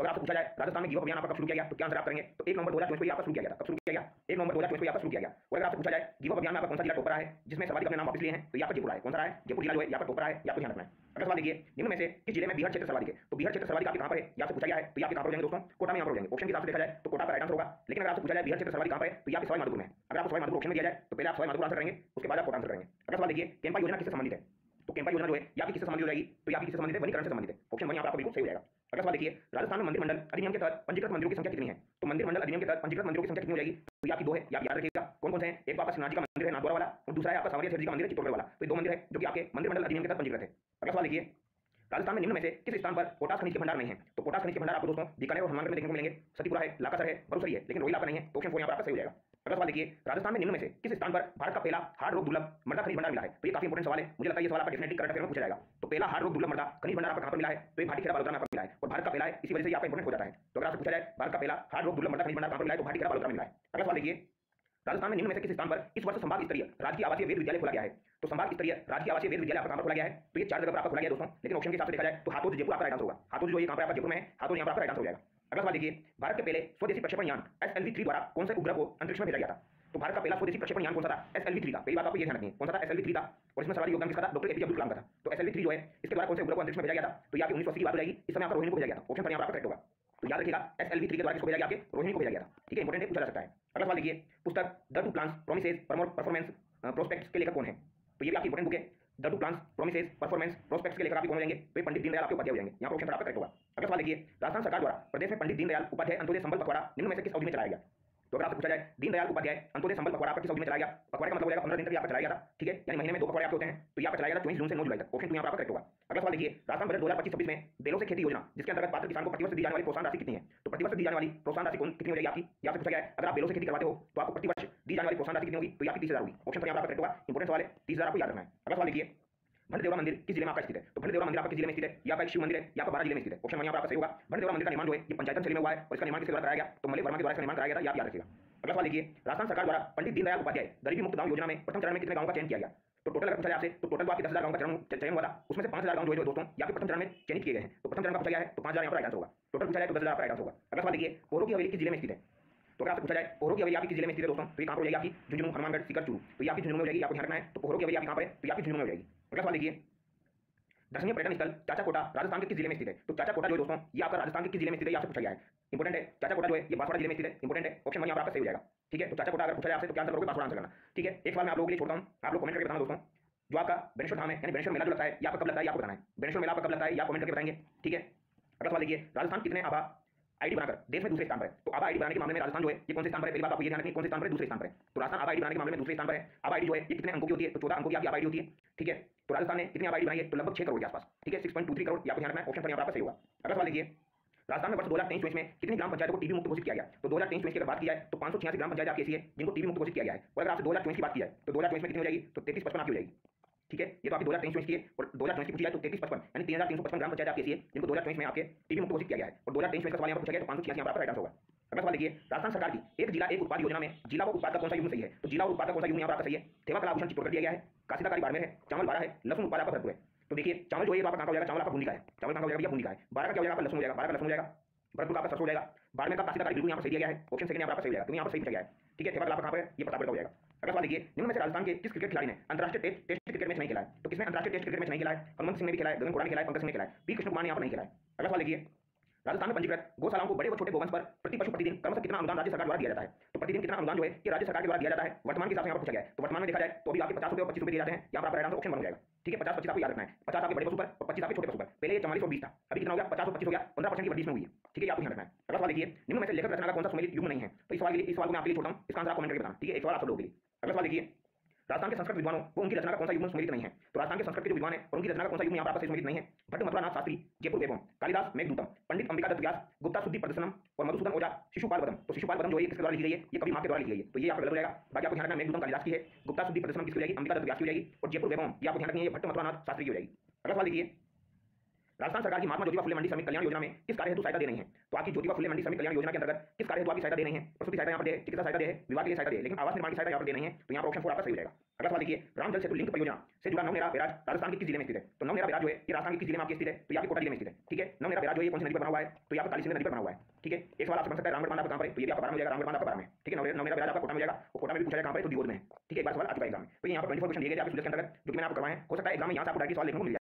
तो अगर आपसे पूछा जाए राजस्थान में गिव अप अभियान आपका कब शुरू किया गया, तो क्या आंसर आप करेंगे? तो 1 नवंबर 2024 को आपका शुरू किया गया था। कब शुरू किया गया? 1 नवंबर 2024 को आपका शुरू किया गया। और अगर आपसे पूछा जाए गिव अप अभियान में आपका कौन सा जिला टॉपर है जिसमें सर्वाधिक अपने नाम वापस लिए हैं, तो ये आपका जयपुर है। कौन सा है? जयपुर जिला जो है यहाँ पर टॉपर है, या तो ध्यान रखना है। अगला सवाल देखिए, निम्न में से किस जिले में बिहार क्षेत्र सर्वाधिक है? तो बिहार क्षेत्र सर्वाधिक आपके कहां पर है, यहाँ से पूछा गया है, तो ये आपके कहां पर हो जाएंगे दोस्तों? कोटा में यहाँ पर हो जाएंगे। ऑप्शन के हिसाब से देखा जाए तो कोटा का राइट आंसर होगा। लेकिन अगर आपसे पूछा जाए बिहार क्षेत्र सर्वाधिक कहां पर है, तो ये आपके सवाई माधोपुर में है। अगर आपको सवाई माधोपुर ऑप्शन में दिया जाए तो पहले आप सवाई माधोपुर आंसर करेंगे, उसके बाद आप कोटा आंसर करेंगे। अगला सवाल देखिए, कैंपा योजना किससे संबंधित है? तो कैंपा योजना जो है या किससे संबंधित हो जाएगी, तो या किससे संबंधित है? वनीकरण से संबंधित है। ऑप्शन 1 यहाँ पर आपको बिल्कुल सही हो जाएगा। अगला सवाल देखिए, राजस्थान में मंदिर मंडल अधिनियम के तहत पंजीकृत मंदिरों की संख्या कितनी है? तो मंदिर मंडल अधिनियम के तहत पंजीकृत मंदिरों की संख्या कितनी हो जाएगी? तो या की 2 है, या याद रखिएगा कौन कौन से हैं। एक तो आपका श्रीनाथ जी का मंदिर है नाथद्वारा वाला, और दूसरा है आपका सांवरिया सेठ जी का मंदिर है चित्तौड़गढ़ वाला। तो ये 2 मंदिर है जो कि आपके मंदिर मंडल अधिनियम के तहत पंजीकृत है। अगला सवाल देखिए, राजस्थान में निम्न में से किस स्थान पर पोटास खनिज के भंडार नहीं है? तो पोटास खनिज के भंडार आपको दोस्तों बीकानेर और हनुमानगढ़ में देखने को मिलेंगे। सतीपुरा है, लाकासर है, बरुसरी है, लेकिन रोहिला पर नहीं है। तो ऑप्शन 4 यहाँ पर आपका सही हो जाएगा। अगला सवाल देखिए, राजस्थान में निम्न में से किस स्थान पर भारत का पहला हार्ड रॉक दुर्लभ मृदा खनिज भंडार मिला है? तो ये काफी इंपोर्टेंट सवाल है, मुझे लगता है ये सवाल आपका डेफिनेटली करंट अफेयर में पूछा जाएगा। तो पहला हार्ड रॉक दुर्लभ मृदा खनिज भंडार आपका कहां पर मिला है? तो ये भाटीखेड़ा बालोतरा में आपको मिला है, और भारत का पहला है, इसी वजह से ये आपका इंपोर्टेंट हो जाता है। तो अगर आपसे पूछा जाए भारत का पहला हार्ड रॉक दुर्लभ मृदा खनिज भंडार कहां पर मिला है, तो भाटीखेड़ा बालोतरा में मिला है। अगला सवाल देखिए, राजस्थान में निम्न में से किस स्थान पर इस वर्ष संभाग स्तरीय राजकीय आवासीय वेद विद्यालय खोला गया है? तो संभाग स्तरीय राजकीय आवासीय वेद विद्यालय आपका कहां पर खोला गया है? तो ये 4 जगह पर आपका खोला गया है दोस्तों, लेकिन ऑप्शन के हिसाब से देखा जाए तो हाथोद जयपुर आपका राइट आंसर होगा। हाथोद जो ये कहां पर आपका जयपुर में है, हाथोद यहां पर आपका राइट आंसर हो जाएगा। अगला सवाल देखिए, भारत के पहले स्वदेशी प्रक्षेपण यान SLV-3 द्वारा कौन से उपग्रह को अंतरिक्ष में भेजा गया था? तो भारत का पहला स्वदेशी प्रक्षेपण यान कौन सा था? SLV-3 था। पहली बात आपको ये ध्यान रखनी है, कौन सा था? SLV-3 था, और इसमें सर्वाधिक योगदान किसका था? डॉक्टर APJ अब्दुल कलाम का था। तो SLV-3 जो है इसके द्वारा कौन से उपग्रह को अंतरिक्ष में भेजा गया था? तो ये आपकी 1980 की बात हो जाएगी। इस समय आपका रोहिणी को भेजा गया था। ऑप्शन पर यहाँ पर आपका करेक्ट होगा। तो याद रखिएगा SLV-3 के द्वारा किसको भेजा गया? आपके रोहिणी को भेजा गया था। ठीक है, इंपोर्टेंट है, पूछा जा सकता है। अगला सवाल देखिए, पुस्तक the two plans promises performance prospects के लेखक कौन है? तो ये भी आपकी इंपोर्टेंट बुक है। The two plans promises performance prospects के लेखक आपके कौन हो जाएंगे? तो पंडित दीनदयाल आपके उपाध्याय हो जाएंगे। यहाँ पर ऑप्शन पर आपका करेक्ट होगा। अगला सवाल देखिए, राजस्थान सरकार द्वारा प्रदेश में पंडित दीनदयाल उपाध्याय अंत्योदय संबल पखवाड़ा निम्न में से किस अवधि में चलाया गया? तो अगर आपसे पूछा जाए दीनदयाल उपाध्याय अंत्योदय संबल पखवाड़ा आपका किस अवधि में चलाया गया? पखवाड़े का मतलब हो जाएगा 15 दिन तक आपका चलाया गया था। ठीक है, यानी महीने में 2 पखवाड़े आपके होते हैं, तो यहाँ पर चलाया गया 24 जून से 9 जुलाई तक। ऑप्शन 2 यहाँ पर आपका करेक्ट होगा। अगला सवाल देखिए, राजस्थान बजट 2025-26 में बेलों से खेती योजना जिसके अंतर्गत पात्र किसान को प्रतिवर्ष दी जाने वाली प्रोत्साहन राशि कितनी है? तो प्रतिवर्ष दी जाने वाली प्रोत्साहन राशि कितनी हो जाएगी आपकी? यहाँ से पूछा गया है, अगर आप बेलों से खेती करवाते हो तो आपको प्रतिवर्ष दी जाने वाली प्रोत्साहन राशि कितनी होगी? तो आपकी 30,000 होगी। ऑप्शन पर यहाँ पर करेक्ट होगा। इंपोर्टेंट सवाल है, 30,000 आपको याद रखना है। अगला सवाल देखिए, भंडदेवरा मंदिर किस जिले में आपका स्थित है? तो भंडदेवरा मंदिर आपका किस जिले में स्थित है? या आपका एक शिव मंदिर है, या आपका 12 जिले में स्थित है। ऑप्शन 1 यहाँ पर आपका सही होगा। भंडदेवरा मंदिर का निर्माण जो है ये पंचायतन शैली में हुआ है, और इसका निर्माण किसके द्वारा कराया गया? तो मल्ले वर्मा के द्वारा इसका निर्माण कराया गया था, आप याद रखिएगा। अगला सवाल देखिए, राजस्थान सरकार द्वारा पंडित दीनदयाल उपाध्याय गरीबी मुक्त गांव योजना में प्रथम चरण में कितने गांवों का चयन किया गया? तो टोटल अगर पूछा जाए आपसे तो टोटल आपके 10,000 गांव का चयन हुआ था, उसमें से 5,000 गांव जो है दोस्तों यहाँ पे प्रथम चरण में चयनित किए गए हैं। तो प्रथम चरण का पूछा गया है तो 5,000 यहाँ पर राइट आंसर होगा। टोटल पूछा जाए तो 10,000 का राइट आंसर होगा। अगला सवाल देखिए, पोहरों की हवेली किस जिले में स्थित है? तो अगर आपसे पूछा जाए पोहरों की हवेली आपकी किस जिले में स्थित है दोस्तों, तो ये कहां पर हो जाएगी? आपकी झुंझुनू, हनुमानगढ़, सीकर, चूरू। तो ये आपकी झुंझुनू में हो जाएगी, आपको ध्यान रखना है। तो पोहरों की हवेली आपकी कहां पर है? तो ये आपकी झुंझुनू में हो जाएगी। अगला सवाल देखिए, दर्शनीय पर्यटन स्थल चाचा कोटा राजस्थान के किस जिले में स्थित है? तो चाचा कोटा जो है दोस्तों ये आपका राजस्थान के किस जिले में स्थित है, आपसे पूछा गया है। इंपोर्टेंट है, चाचा कोटा जो है ये बांसवाड़ा जिले में स्थित है। इंपोर्टेंट है, ऑप्शन 1 यहाँ पर आपका सही हो जाएगा। ठीक है, तो चाचा कोटा अगर पूछा जाए आपसे तो क्या आंसर करोगे? बांसवाड़ा आंसर करना। ठीक है, एक सवाल मैं आप लोगों के लिए छोड़ता हूं, आप लोग कमेंट करके बताना दोस्तों, जो आपका बेनेश्वर धाम है यानी बेनेश्वर मेला जो लगता है ये आपका कब लगता है, ये आपको बताना है। बेनेश्वर मेला आपका कब लगता है, ये आप कमेंट करके बताएंगे। ठीक है, अगला सवाल देखिए, राजस्थान कितने आभा आईडी बनाकर देश में दूसरे स्थान पर है? तो आभा आईडी बनाने के मामले में राजस्थान जो है ये कौन से स्थान पर है? पहली बात आपको ये ध्यान रखनी है, कौन से स्थान पर है? दूसरे स्थान पर है। तो राजस्थान आभा आईडी बनाने के मामले में दूसरे स्थान पर है। आभा आईडी जो है ये कितने अंकों की होती है? तो 14 अंकों की आपकी आभा आईडी होती है। ठीक है, तो राजस्थान ने कितनी आभा आईडी बनाई है? तो लगभग 6 करोड़ के आसपास। ठीक है, 6.23 करोड़, आपको ध्यान रखना है। ऑप्शन पर यहाँ पर आपका सही होगा। अगला सवाल देखिए, राजस्थान में वर्ष 2023-24 में कितनी ग्राम पंचायतों को टीबी मुक्त घोषित किया गया? तो 2023-24 की अगर बात की जाए तो 586 ग्राम पंचायत आपकी ऐसी है जिनको टीबी मुक्त घोषित किया गया है। और अगर आपसे 2024 की बात की जाए तो 2024 में कितनी हो जाएगी? तो 3355 आपकी हो जाएगी। ठीक है, ये तो आपकी 2023 की है, और 2024 की पूछी जाए तो 3355 यानी 3,355 ग्राम पंचायत आपकी ऐसी है जिनको 2024 में आपके टीबी मुक्त घोषित किया गया है। और 2023 का सवाल यहाँ पर पूछा गया तो 586 यहाँ पर राइट आंसर होगा। अगला सवाल देखिए, राजस्थान सरकार की एक जिला एक उत्पाद योजना में जिला व उत्पाद का कौन सा युग्म सही है? तो जिला और उत्पाद का कौन सा युग्म यहाँ पर आपका सही है? थेवा कला आभूषण चित्तौड़गढ़ दिया गया है, काशीदाकारी बाड़मेर है, चावल 12 है, लहसुन उत्पाद आपका भरतपुर है। तो देखिए, चावल जो है आपका कहां का हो जाएगा? चावल आपका बूंदी का है। चावल कहां का हो जाएगा? बूंदी का है। 12 का क्या हो जाएगा? आपका लहसुन हो जाएगा। 12 का लहसुन हो जाएगा, भरतपुर का आपका सरसों हो जाएगा, बाड़मेर का काशीदाकारी बिल्कुल यहाँ पर सही दिया गया है। ऑप्शन सेकंड यहाँ पर आपका सही हो जाएगा, क्योंकि यहाँ पर सही पूछा गया है। ठीक है, थेवा कला कहां पर है? ये प्रतापगढ़ का हो जाएगा। अगला सवाल देखिए, निम्न में से राजस्थान के किस क्रिकेट खिलाड़ी ने अंतरराष्ट्रीय टेस्ट क्रिकेट मैच नहीं खेला है? तो किसने अंतरराष्ट्रीय टेस्ट क्रिकेट मैच नहीं खेला है? हनुमंत सिंह ने भी खेला है, गगन कोड़ा ने खेला है, पंकज सिंह ने खेला है, पी कृष्ण कुमार ने यहाँ पर नहीं खेला है। अगला सवाल देखिए, राजस्थान में पंजीकृत गौशालाओं को बड़े व छोटे गोवंश पर प्रति पशु प्रतिदिन क्रमशः कितना अनुदान राज्य सरकार द्वारा दिया जाता है? तो प्रतिदिन कितना अनुदान जो है कि राज्य सरकार के द्वारा दिया जाता है वर्तमान के हिसाब से यहाँ पर पूछा गया है। तो वर्तमान में देखा जाए तो अभी आपके 50 रुपये और 25 रुपये दिए जाते हैं, यहाँ पर आपका राइट आंसर ऑप्शन बन जाएगा। ठीक है, 50-25 आपको याद रखना है। 50 आपके बड़े पशु पर और 25 आपके छोटे पशु पर। पहले ये 44 और 20 था, अभी कितना हो गया? 50 और 25 हो गया, 15% की वृद्धि इसमें हुई है। ठीक है, आपको ध्यान रखना है। अगला सवाल देखिए, निम्न में से लेखक रचना का कौन सा सुमेलित युग्म नहीं है? तो इस सवाल को मैं आपके लिए छोड़ता हूँ, इसका आंसर आप कमेंट करके बताना। ठीक है, एक सवाल आप सब लोगों के लिए। अगला सवाल देखिए, राजस्थान के संस्कृत विद्वानों को उनकी रचना का कौन सा युग्म सुमेलित नहीं है? तो राजस्थान के संस्कृत के जो विद्वान है और उनकी रचना का कौन सा युग्म यहाँ पर आपका सुमेलित नहीं है? भट्ट मथुरानाथ शास्त्री, जयपुर वैभव, कालिदास मेघदूतम, पंडित अंबिका दत्त व्यास, गुप्ता शुद्धि प्रदर्शनम और मधुसूदन ओझा शिशुपाल वदम। तो शिशुपाल वदम जो है किसके द्वारा लिखी गई है? ये कवि मार्क के द्वारा लिखी गई है, तो ये आपका गलत हो जाएगा। बाकी आपको ध्यान रखना, मेघदूतम कालिदास की है, गुप्ता शुद्धि प्रदर्शनम किसकी हो जाएगी? अंबिका दत्त व्यास की हो जाएगी, और जयपुर वैभव ये आपको ध्यान रखनी है, भट्ट मथुरानाथ शास्त्री की हो जाएगी। अगला सवाल देखिए, राजस्थान सरकार की महात्मा ज्योतिबा फुले मंडी श्रमिक कल्याण योजना में किस कार्य हेतु सहायता दे रही है? तो आपकी ज्योतिबा फुले मंडी श्रमिक कल्याण योजना के अंतर्गत किस कार्य हेतु आपकी सहायता दे रही है? प्रसूति सहायता यहाँ पर दे, चिकित्सा सहायता दे, विवाह के लिए सहायता दे, लेकिन आवास निर्माण की सहायता यहाँ पर दे नहीं है, तो यहाँ पर ऑप्शन 4 आपका सही हो जाएगा। अगला सवाल देखिए, राम जल सेतु लिंक परियोजना से जुड़ा नवनेरा बैराज राजस्थान के किस जिले में स्थित है? तो नवनेरा बैराज जो है ये राजस्थान के किस जिले में आपके स्थित है? तो यहाँ पे कोटा जिले में स्थित है। ठीक है, नवनेरा बैराज जो है ये कौन सी नदी पर बना हुआ है? तो यहाँ पर काली सिंध नदी पर बना हुआ है। ठीक है, एक सवाल आपसे बन सकता है रामगढ़ बांध आपका कहाँ पर है? तो ये भी आपका बारह में हो जाएगा, रामगढ़ बांध आपका बारह में। ठीक है, नवनेरा बैराज आपका कोटा में हो जाएगा, और कोटा में भी पूछा जाएगा कहाँ पर है? तो दिवोद में है। ठीक है, एक बार सवाल आ चुका है एग्जाम में। तो यहाँ पर 24 क्वेश्चन दिए गए थे आपके सिलेक्शन अंतर्गत, जो कि मैंने आपको करवाए हैं। हो सकता है एग्जाम में यहाँ से आपको डायरेक्ट सवाल देखने को मिल जाए।